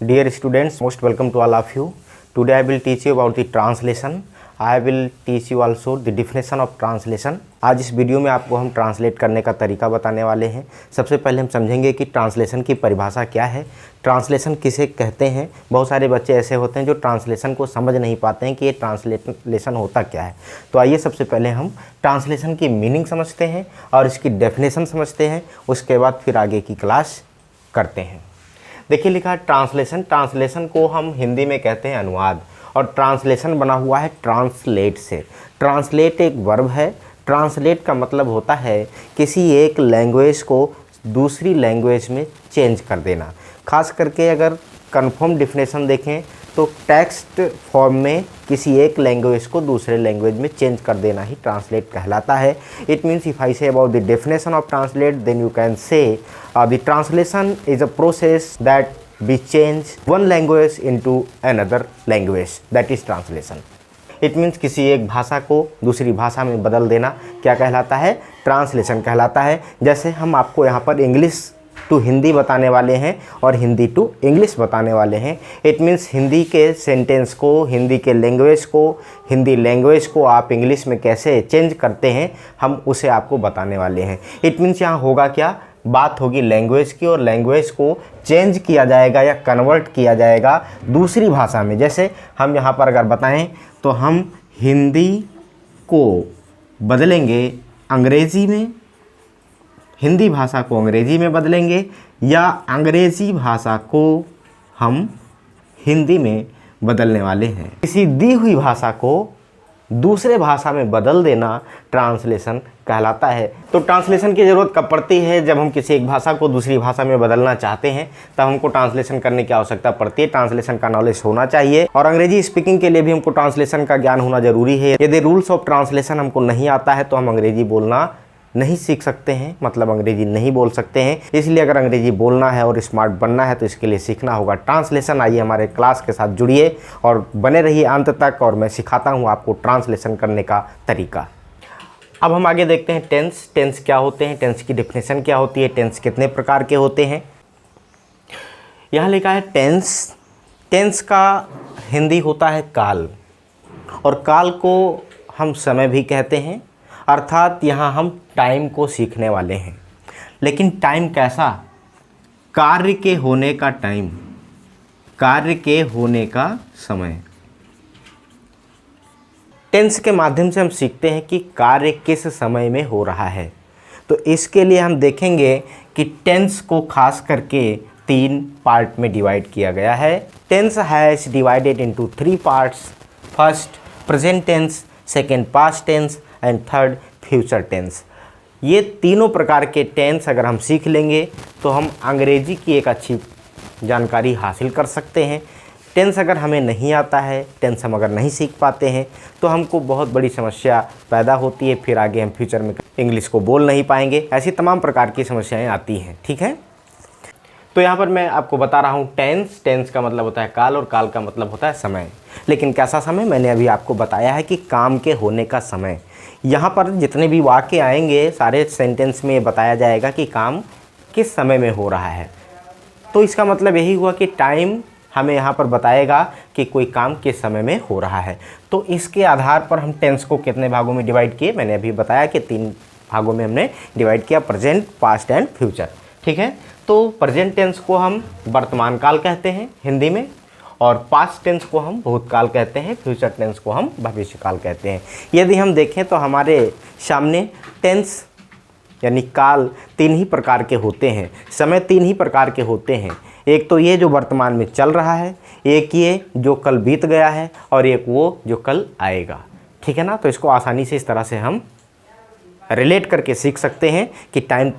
Dear students, most welcome to all of you. Today I will teach you about the translation. I will teach you also the definition of translation. आज इस video में आपको हम translate करने का तरीका बताने वाले हैं। सबसे पहले हम समझेंगे कि ट्रांसलेशन की परिभाषा क्या है, ट्रांसलेशन किसे कहते हैं। बहुत सारे बच्चे ऐसे होते हैं जो ट्रांसलेशन को समझ नहीं पाते हैं कि ये ट्रांसलेशन होता क्या है। तो आइए सबसे पहले हम ट्रांसलेशन की मीनिंग समझते हैं और इसकी डेफिनेशन समझते हैं, उसके बाद फिर आगे की क्लास करते हैं। देखिए लिखा है ट्रांसलेशन। ट्रांसलेशन को हम हिंदी में कहते हैं अनुवाद, और ट्रांसलेशन बना हुआ है ट्रांसलेट से। ट्रांसलेट एक वर्ब है। ट्रांसलेट का मतलब होता है किसी एक लैंग्वेज को दूसरी लैंग्वेज में चेंज कर देना। खास करके अगर कंफर्म डेफिनेशन देखें तो टेक्स्ट फॉर्म में किसी एक लैंग्वेज को दूसरे लैंग्वेज में चेंज कर देना ही ट्रांसलेट कहलाता है। It means if I say about the definition of translate then you can say the translation is a process that we change one language into another language, that is translation. It means किसी एक भाषा को दूसरी भाषा में बदल देना क्या कहलाता है, ट्रांसलेशन कहलाता है। जैसे हम आपको यहाँ पर इंग्लिश टू हिंदी बताने वाले हैं और हिंदी टू इंग्लिश बताने वाले हैं। इट मीन्स हिंदी के सेंटेंस को, हिंदी के लैंग्वेज को, हिंदी लैंग्वेज को आप इंग्लिश में कैसे चेंज करते हैं, हम उसे आपको बताने वाले हैं। इट मीन्स यहाँ होगा क्या, बात होगी लैंग्वेज की, और लैंग्वेज को चेंज किया जाएगा या कन्वर्ट किया जाएगा दूसरी भाषा में। जैसे हम यहाँ पर अगर बताएं तो हम हिंदी को बदलेंगे अंग्रेज़ी में, हिंदी भाषा को अंग्रेज़ी में बदलेंगे, या अंग्रेज़ी भाषा को हम हिंदी में बदलने वाले हैं। किसी दी हुई भाषा को दूसरे भाषा में बदल देना ट्रांसलेशन कहलाता है। तो ट्रांसलेशन की ज़रूरत कब पड़ती है, जब हम किसी एक भाषा को दूसरी भाषा में बदलना चाहते हैं तब हमको ट्रांसलेशन करने की आवश्यकता पड़ती है। ट्रांसलेशन का नॉलेज होना चाहिए, और अंग्रेजी स्पीकिंग के लिए भी हमको ट्रांसलेशन का ज्ञान होना जरूरी है। यदि रूल्स ऑफ ट्रांसलेशन हमको नहीं आता है तो हम अंग्रेजी बोलना नहीं सीख सकते हैं, मतलब अंग्रेजी नहीं बोल सकते हैं। इसलिए अगर अंग्रेजी बोलना है और स्मार्ट बनना है तो इसके लिए सीखना होगा ट्रांसलेशन। आइए हमारे क्लास के साथ जुड़िए और बने रहिए अंत तक, और मैं सिखाता हूं आपको ट्रांसलेशन करने का तरीका। अब हम आगे देखते हैं टेंस। टेंस क्या होते हैं, टेंस की डेफिनेशन क्या होती है, टेंस कितने प्रकार के होते हैं। यहाँ लिखा है टेंस। टेंस का हिंदी होता है काल, और काल को हम समय भी कहते हैं। अर्थात यहाँ हम टाइम को सीखने वाले हैं। लेकिन टाइम कैसा, कार्य के होने का टाइम, कार्य के होने का समय। टेंस के माध्यम से हम सीखते हैं कि कार्य किस समय में हो रहा है। तो इसके लिए हम देखेंगे कि टेंस को खास करके 3 पार्ट में डिवाइड किया गया है। Tense has divided into 3 parts. First present tense, second past tense and third future tense. ये तीनों प्रकार के टेंस अगर हम सीख लेंगे तो हम अंग्रेजी की एक अच्छी जानकारी हासिल कर सकते हैं। टेंस अगर हमें नहीं आता है, टेंस हम अगर नहीं सीख पाते हैं तो हमको बहुत बड़ी समस्या पैदा होती है। फिर आगे हम फ्यूचर में इंग्लिश को बोल नहीं पाएंगे। ऐसी तमाम प्रकार की समस्याएं आती हैं। ठीक है, तो यहाँ पर मैं आपको बता रहा हूँ टेंस। टेंस का मतलब होता है काल, और काल का मतलब होता है समय। लेकिन कैसा समय, मैंने अभी आपको बताया है कि काम के होने का समय। यहाँ पर जितने भी वाक्य आएंगे सारे सेंटेंस में बताया जाएगा कि काम किस समय में हो रहा है। तो इसका मतलब यही हुआ कि टाइम हमें यहाँ पर बताएगा कि कोई काम किस समय में हो रहा है। तो इसके आधार पर हम टेंस को कितने भागों में डिवाइड किए, मैंने अभी बताया कि 3 भागों में हमने डिवाइड किया, प्रेजेंट, पास्ट एंड फ्यूचर। ठीक है, तो प्रेजेंट टेंस को हम वर्तमान काल कहते हैं हिंदी में, और पास्ट टेंस को हम भूतकाल कहते हैं, फ्यूचर टेंस को हम भविष्य काल कहते हैं। यदि हम देखें तो हमारे सामने टेंस यानी काल 3 ही प्रकार के होते हैं, समय 3 ही प्रकार के होते हैं। एक तो ये जो वर्तमान में चल रहा है, एक ये जो कल बीत गया है, और एक वो जो कल आएगा। ठीक है ना, तो इसको आसानी से इस तरह से हम रिलेट करके सीख सकते हैं कि टाइम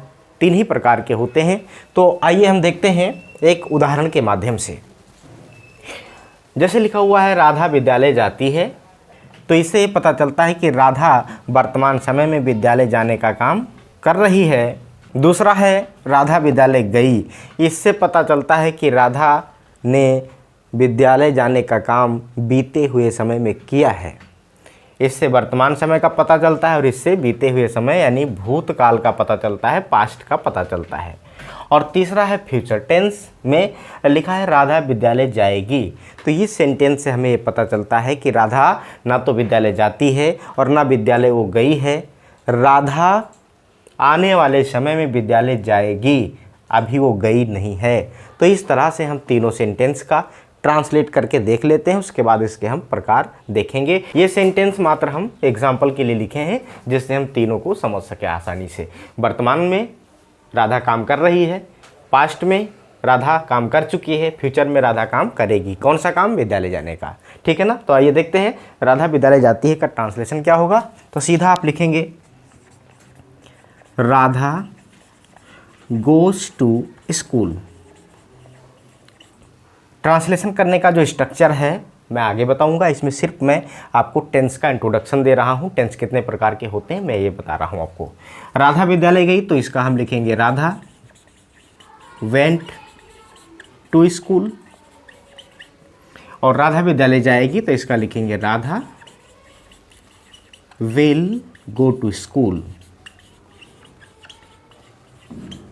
3 ही प्रकार के होते हैं। तो आइए हम देखते हैं एक उदाहरण के माध्यम से। जैसे लिखा हुआ है राधा विद्यालय जाती है, तो इससे पता चलता है कि राधा वर्तमान समय में विद्यालय जाने का काम कर रही है। दूसरा है राधा विद्यालय गई, इससे पता चलता है कि राधा ने विद्यालय जाने का काम बीते हुए समय में किया है। इससे वर्तमान समय का पता चलता है, और इससे बीते हुए समय यानी भूतकाल का पता चलता है, पास्ट का पता चलता है। और तीसरा है फ्यूचर टेंस में लिखा है राधा विद्यालय जाएगी। तो इस सेंटेंस से हमें ये पता चलता है कि राधा ना तो विद्यालय जाती है और ना विद्यालय वो गई है। राधा आने वाले समय में विद्यालय जाएगी, अभी वो गई नहीं है। तो इस तरह से हम तीनों सेंटेंस का ट्रांसलेट करके देख लेते हैं, उसके बाद इसके हम प्रकार देखेंगे। ये सेंटेंस मात्र हम एग्जाम्पल के लिए लिखे हैं जिससे हम तीनों को समझ सके आसानी से। वर्तमान में राधा काम कर रही है, पास्ट में राधा काम कर चुकी है, फ्यूचर में राधा काम करेगी। कौन सा काम? विद्यालय जाने का। ठीक है ना। तो आइए देखते हैं राधा विद्यालय जाती है का ट्रांसलेशन क्या होगा। तो सीधा आप लिखेंगे Radha goes to school. Translation करने का जो स्ट्रक्चर है मैं आगे बताऊंगा। इसमें सिर्फ मैं आपको टेंस का इंट्रोडक्शन दे रहा हूं। टेंस कितने प्रकार के होते हैं मैं ये बता रहा हूं आपको। राधा विद्यालय गई तो इसका हम लिखेंगे राधा वेंट टू स्कूल। और राधा विद्यालय जाएगी तो इसका लिखेंगे Radha will go to school.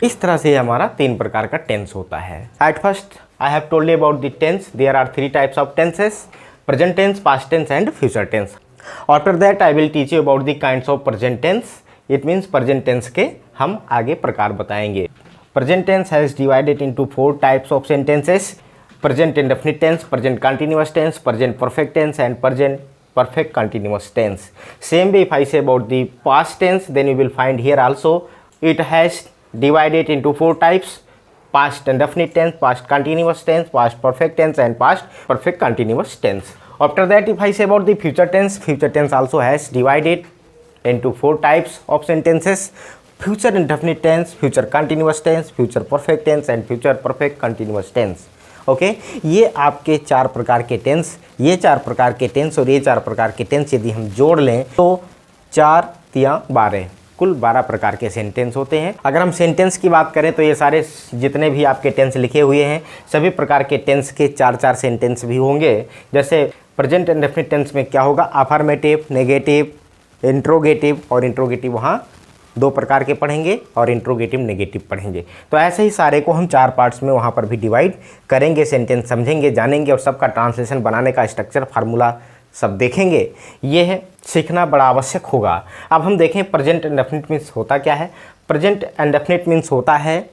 इस तरह से हमारा 3 प्रकार का टेंस होता है। At first I have told you about the tense. There are 3 types of tenses: present tense, past tense and future tense. After that I will teach you about the kinds of present tense. It means present tense के हम आगे प्रकार बताएंगे। Present tense has divided into 4 types of sentences: present indefinite tense, present continuous tense, present perfect tense and present perfect continuous tense. Same way if I say about the past tense, then you will find here also it has divided into 4 types: past indefinite tense, past continuous tense, past perfect tense and past perfect continuous tense. After that if I say about the future tense also has divided into 4 types of sentences: future indefinite tense, future continuous tense, future perfect tense and future perfect continuous tense. Okay ये आपके 4 प्रकार के tense, ये 4 प्रकार के tense और ये 4 प्रकार के टेंस यदि हम जोड़ लें तो 4 या 12 कुल 12 प्रकार के सेंटेंस होते हैं। अगर हम सेंटेंस की बात करें तो ये सारे जितने भी आपके टेंस लिखे हुए हैं सभी प्रकार के टेंस के 4-4 सेंटेंस भी होंगे। जैसे प्रेजेंट इंडेफिनिट टेंस में क्या होगा? अफर्मेटिव, नेगेटिव, इंट्रोगेटिव और इंट्रोगेटिव वहाँ 2 प्रकार के पढ़ेंगे और इंट्रोगेटिव नेगेटिव पढ़ेंगे। तो ऐसे ही सारे को हम 4 पार्ट्स में वहाँ पर भी डिवाइड करेंगे, सेंटेंस समझेंगे, जानेंगे और सबका ट्रांसलेशन बनाने का स्ट्रक्चर, फार्मूला सब देखेंगे। ये है सीखना बड़ा आवश्यक होगा। अब हम देखें प्रेजेंट इंडेफिनिट मीन्स होता क्या है। प्रेजेंट इंडेफिनिट मीन्स होता है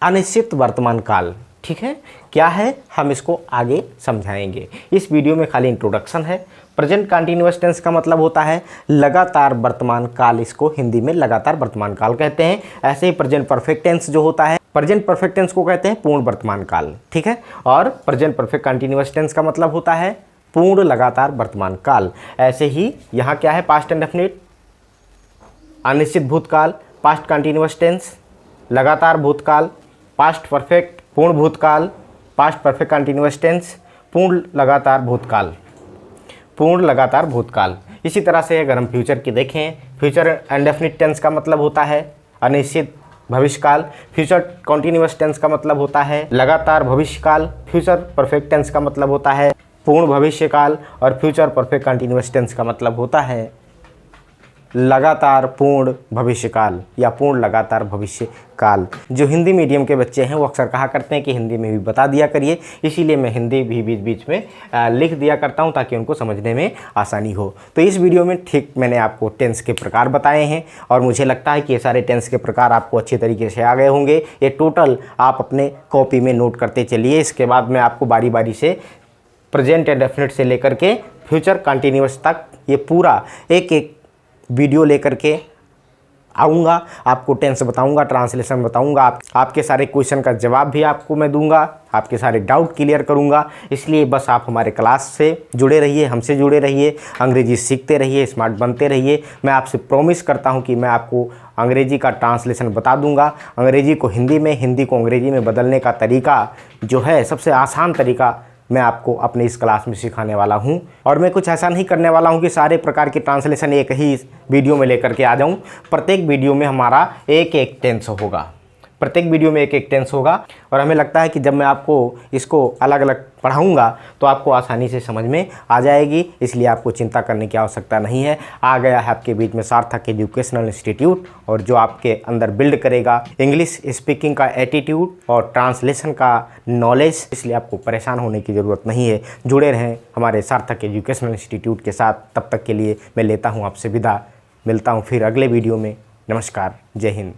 अनिश्चित वर्तमान काल। ठीक है, क्या है हम इसको आगे समझाएंगे। इस वीडियो में खाली इंट्रोडक्शन है। प्रेजेंट कंटिन्यूअस टेंस का मतलब होता है लगातार वर्तमान काल, इसको हिंदी में लगातार वर्तमान काल कहते हैं। ऐसे ही प्रेजेंट परफेक्ट टेंस जो होता है, प्रेजेंट परफेक्ट टेंस को कहते हैं पूर्ण वर्तमान काल। ठीक है, और प्रेजेंट परफेक्ट कंटिन्यूअस टेंस का मतलब होता है पूर्ण लगातार वर्तमान काल। ऐसे ही यहाँ क्या है? पास्ट इंडेफिनिट अनिश्चित भूतकाल, पास्ट कंटिन्यूअस टेंस लगातार भूतकाल, पास्ट परफेक्ट पूर्ण भूतकाल, पास्ट परफेक्ट कंटिन्यूअस टेंस पूर्ण लगातार भूतकाल, पूर्ण लगातार भूतकाल। इसी तरह से अगर हम फ्यूचर की देखें, फ्यूचर इंडेफिनिट टेंस का मतलब होता है अनिश्चित भविष्यकाल, फ्यूचर कॉन्टिन्यूअस टेंस का मतलब होता है लगातार भविष्यकाल, फ्यूचर परफेक्ट टेंस का मतलब होता है पूर्ण भविष्यकाल और फ्यूचर परफेक्ट कंटिन्यूअस टेंस का मतलब होता है लगातार पूर्ण भविष्यकाल या पूर्ण लगातार भविष्यकाल। जो हिंदी मीडियम के बच्चे हैं वो अक्सर कहा करते हैं कि हिंदी में भी बता दिया करिए, इसीलिए मैं हिंदी भी बीच बीच में लिख दिया करता हूं ताकि उनको समझने में आसानी हो। तो इस वीडियो में ठीक मैंने आपको टेंस के प्रकार बताए हैं और मुझे लगता है कि ये सारे टेंस के प्रकार आपको अच्छे तरीके से आ गए होंगे। ये टोटल आप अपने कॉपी में नोट करते चलिए। इसके बाद मैं आपको बारी बारी से प्रेजेंट इंडेफिनिट से लेकर के फ्यूचर कंटिन्यूअस तक ये पूरा एक एक वीडियो लेकर के आऊँगा, आपको टेंस बताऊँगा, ट्रांसलेशन बताऊँगा, आपके सारे क्वेश्चन का जवाब भी आपको मैं दूंगा, आपके सारे डाउट क्लियर करूँगा। इसलिए बस आप हमारे क्लास से जुड़े रहिए, हमसे जुड़े रहिए, अंग्रेजी सीखते रहिए, स्मार्ट बनते रहिए। मैं आपसे प्रॉमिस करता हूँ कि मैं आपको अंग्रेजी का ट्रांसलेशन बता दूंगा, अंग्रेजी को हिंदी में, हिंदी को अंग्रेजी में बदलने का तरीका जो है सबसे आसान तरीका मैं आपको अपने इस क्लास में सिखाने वाला हूं। और मैं कुछ ऐसा नहीं करने वाला हूं कि सारे प्रकार के ट्रांसलेशन एक ही वीडियो में लेकर के आ जाऊं। प्रत्येक वीडियो में हमारा एक एक टेंस होगा, प्रत्येक वीडियो में एक एक टेंस होगा और हमें लगता है कि जब मैं आपको इसको अलग अलग पढ़ाऊंगा तो आपको आसानी से समझ में आ जाएगी, इसलिए आपको चिंता करने की आवश्यकता नहीं है। आ गया है आपके बीच में सार्थक एजुकेशनल इंस्टीट्यूट, और जो आपके अंदर बिल्ड करेगा इंग्लिश स्पीकिंग का एटीट्यूड और ट्रांसलेशन का नॉलेज, इसलिए आपको परेशान होने की ज़रूरत नहीं है। जुड़े रहें हमारे सार्थक एजुकेशनल इंस्टीट्यूट के साथ। तब तक के लिए मैं लेता हूँ आपसे विदा, मिलता हूँ फिर अगले वीडियो में। नमस्कार, जय हिंद।